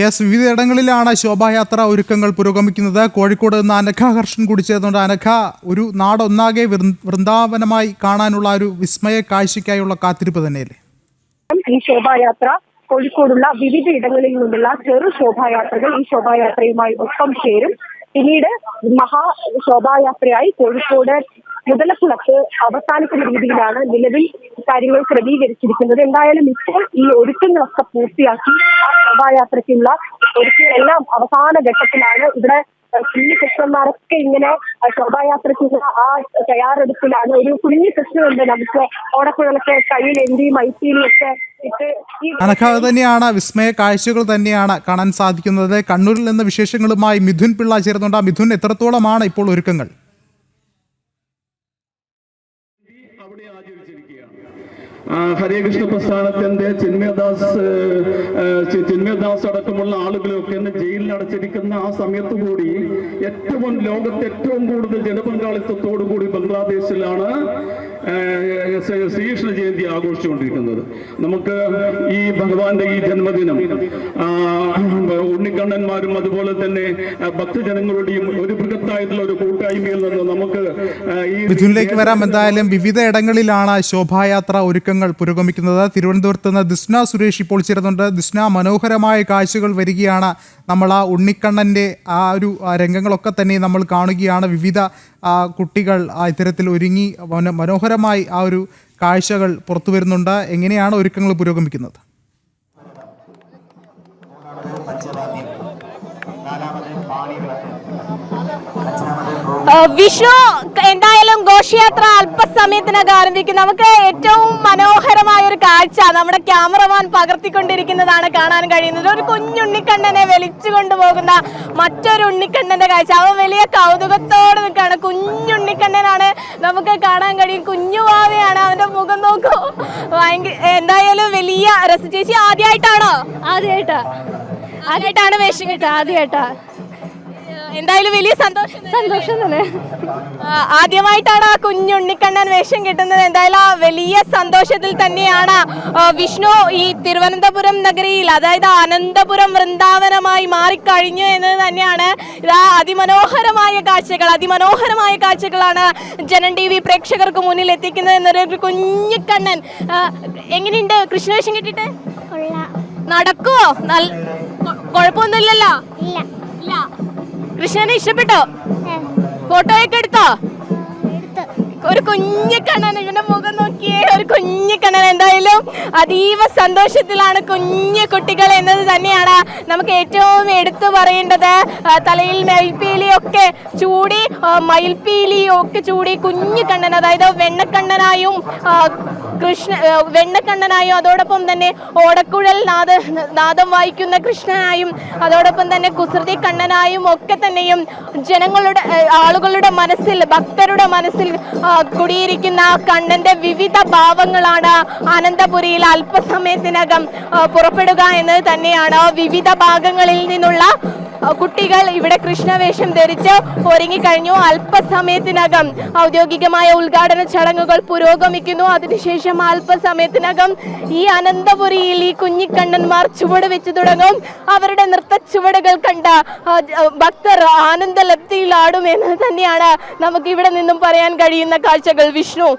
Yes, വിവിധയിടങ്ങളിലാണ് ശോഭായാത്ര ഒരുക്കങ്ങൾ പുരോഗമിക്കുന്നത്. കോഴിക്കോട് നിന്ന് അനഘ ഹർഷൻ കൂടി ചേർന്നുണ്ട്. അനഘ, ഒരു നാടൊന്നാകെ വൃന്ദാവനമായി കാണാനുള്ള ഒരു വിസ്മയ കാഴ്ചയ്ക്കായുള്ള കാത്തിരിപ്പ് തന്നെയല്ലേ ഈ ശോഭായാത്ര? കോഴിക്കോടുള്ള വിവിധ ഇടങ്ങളിൽ നിന്നുള്ള ചെറു ശോഭായാത്രകൾ ഈ ശോഭായാത്രയുമായി ഒപ്പം ചേരും. പിന്നീട് മഹാ ശോഭായാത്രയായി കോഴിക്കോട് മുതലക്കുളത്ത് അവസാനിക്കുന്ന രീതിയിലാണ് നിലവിൽ കാര്യങ്ങൾ ക്രമീകരിച്ചിരിക്കുന്നത്. എന്തായാലും ഇപ്പോൾ ഈ ഒരുക്കങ്ങളൊക്കെ പൂർത്തിയാക്കി ആ ശോഭായാത്രയ്ക്കുള്ള ഒരുക്കങ്ങളെല്ലാം അവസാന ഘട്ടത്തിലാണ്. ഇവിടെ കുഞ്ഞു കൃഷ്ണന്മാരൊക്കെ ഇങ്ങനെ ശോഭായാത്രയ്ക്കുള്ള ആ തയ്യാറെടുപ്പിലാണ്. ഒരു കുഞ്ഞു കൃഷ്ണനുണ്ട്, നമുക്ക് ഓടക്കുഴലൊക്കെ കയ്യിലേന്തി മൈത്തിരിയൊക്കെ ഇട്ട്. അനഘ, തന്നെയാണ് വിസ്മയ കാഴ്ചകൾ തന്നെയാണ് കാണാൻ സാധിക്കുന്നത്. കണ്ണൂരിൽ നിന്ന് വിശേഷങ്ങളുമായി മിഥുൻ പിള്ള ചേർന്നുണ്ട്. മിഥുൻ, എത്രത്തോളമാണ് ഇപ്പോൾ ഒരുക്കങ്ങൾ? ഹരേകൃഷ്ണ പ്രസ്ഥാനത്തിന്റെ ചിന്മയദാസ് അടക്കമുള്ള ആളുകളൊക്കെ ജയിലിൽ അടച്ചിരിക്കുന്ന ആ സമയത്ത് കൂടി ലോകത്ത് ഏറ്റവും കൂടുതൽ ജനപങ്കാളിത്തത്തോടു കൂടി ബംഗ്ലാദേശിലാണ് ശ്രീകൃഷ്ണ ജയന്തി ആഘോഷിച്ചുകൊണ്ടിരിക്കുന്നത്. നമുക്ക് ഈ ഭഗവാന്റെ ഈ ജന്മദിനം ഉണ്ണിക്കണ്ണന്മാരും അതുപോലെ തന്നെ ഭക്തജനങ്ങളുടെയും ഒരു ബൃഹത്തായിട്ടുള്ള ഒരു കൂട്ടായ്മയിൽ നിന്ന് നമുക്ക് മിഥുനിലേക്ക് വരാം. എന്തായാലും വിവിധ ഇടങ്ങളിലാണ് ശോഭായാത്ര ഒരുക്കങ്ങൾ പുരോഗമിക്കുന്നത്. തിരുവനന്തപുരത്ത് നിന്ന് ദിസ്ന സുരേഷ് ഇപ്പോൾ ചേരുന്നുണ്ട്. ദിസ്ന, മനോഹരമായ കാഴ്ചകൾ വരികയാണ്. നമ്മൾ ആ ഉണ്ണിക്കണ്ണൻ്റെ ആ ഒരു രംഗങ്ങളൊക്കെ തന്നെ നമ്മൾ കാണുകയാണ്. വിവിധ കുട്ടികൾ ഇത്തരത്തിൽ ഒരുങ്ങി മനോഹരമായി ആ ഒരു കാഴ്ചകൾ പുറത്തു വരുന്നുണ്ട്. എങ്ങനെയാണ് ഒരുക്കങ്ങൾ പുരോഗമിക്കുന്നത്? വിഷു എന്തായാലും ഘോഷയാത്ര അല്പസമയത്തിനകം ആരംഭിക്കും. നമുക്ക് ഏറ്റവും മനോഹരമായ ഒരു കാഴ്ച നമ്മുടെ ക്യാമറമാൻ പകർത്തിക്കൊണ്ടിരിക്കുന്നതാണ് കാണാൻ കഴിയുന്നത്. ഒരു കുഞ്ഞുണ്ണിക്കണ്ണനെ വലിച്ചു കൊണ്ടുപോകുന്ന മറ്റൊരു ഉണ്ണിക്കണ്ണന്റെ കാഴ്ച. അവ വലിയ കൗതുകത്തോടെ നിൽക്കുകയാണ്. കുഞ്ഞുണ്ണിക്കണ്ണനാണ്, നമുക്ക് കാണാൻ കഴിയും. കുഞ്ഞുവാവയാണ്, അവന്റെ മുഖം നോക്കൂ. എന്തായാലും വലിയ രസം. ചേച്ചി ആദ്യമായിട്ടാണോ? ആദ്യമായിട്ടാണ് വേഷം കിട്ടുക? ആദ്യമായിട്ടാ. എന്തായാലും വലിയ സന്തോഷം തന്നെ. ആദ്യമായിട്ടാണ് ആ കുഞ്ഞുണ്ണിക്കണ്ണൻ വേഷം കിട്ടുന്നത്. എന്തായാലും ആ വലിയ സന്തോഷത്തിൽ തന്നെയാണ് വിഷ്ണു. ഈ തിരുവനന്തപുരം നഗരിയിൽ, അതായത് അനന്തപുരം വൃന്ദാവനമായി മാറിക്കഴിഞ്ഞു എന്നത് തന്നെയാണ്. ഇതാ അതിമനോഹരമായ കാഴ്ചകളാണ് ജനൻ TV പ്രേക്ഷകർക്ക് മുന്നിൽ എത്തിക്കുന്നത്. എന്നൊരു കുഞ്ഞിക്കണ്ണൻ. എങ്ങനെയുണ്ട് കൃഷ്ണവേഷം കിട്ടിയിട്ട്? നടക്കുവോ? കുഴപ്പമൊന്നുമില്ലല്ലോ? ഇല്ല. കൃഷ്ണനെ ഇഷ്ടപ്പെട്ടോ? ഫോട്ടോയൊക്കെ എടുത്തോ? ഒരു കുഞ്ഞിക്കണ്ണൻ, ഇവന്റെ മുഖം നോക്കിയേ, ഒരു കുഞ്ഞിക്കണ്ണൻ. എന്തായാലും അതീവ സന്തോഷത്തിലാണ് കുഞ്ഞു കുട്ടികൾ എന്നത് തന്നെയാണ് നമുക്ക് ഏറ്റവും എടുത്തു പറയേണ്ടത്. തലയിൽ മയിൽപ്പീലിയൊക്കെ ചൂടി കുഞ്ഞിക്കണ്ണൻ, അതായത് വെണ്ണക്കണ്ണനായും വെണ്ണക്കണ്ണനായും അതോടൊപ്പം തന്നെ ഓടക്കുഴൽ നാദം വായിക്കുന്ന കൃഷ്ണനായും അതോടൊപ്പം തന്നെ കുസൃതി കണ്ണനായും ഒക്കെ തന്നെയും ആളുകളുടെ മനസ്സിൽ, ഭക്തരുടെ മനസ്സിൽ കുടിയിരിക്കുന്ന കണ്ണന്റെ വിവിധ ഭാവങ്ങളാണ് അനന്തപുരിയിൽ അല്പസമയത്തിനകം പുറപ്പെടുക എന്നത് തന്നെയാണ്. വിവിധ ഭാഗങ്ങളിൽ നിന്നുള്ള കുട്ടികൾ ഇവിടെ കൃഷ്ണവേഷം ധരിച്ച് ഒരുങ്ങിക്കഴിഞ്ഞു. അല്പസമയത്തിനകം ഔദ്യോഗികമായ ഉദ്ഘാടന ചടങ്ങുകൾ പുരോഗമിക്കുന്നു. അതിനുശേഷം അല്പസമയത്തിനകം ഈ അനന്തപുരിയിൽ ഈ കുഞ്ഞിക്കണ്ണന്മാർ ചുവട് വെച്ച് തുടങ്ങും. അവരുടെ നൃത്ത ചുവടുകൾ കണ്ട ഭക്തർ ആനന്ദലബ്ധിയിലാടും എന്ന് തന്നെയാണ് നമുക്ക് ഇവിടെ നിന്നും പറയാൻ കഴിയുന്ന കാഴ്ചകൾ. വിഷ്ണു.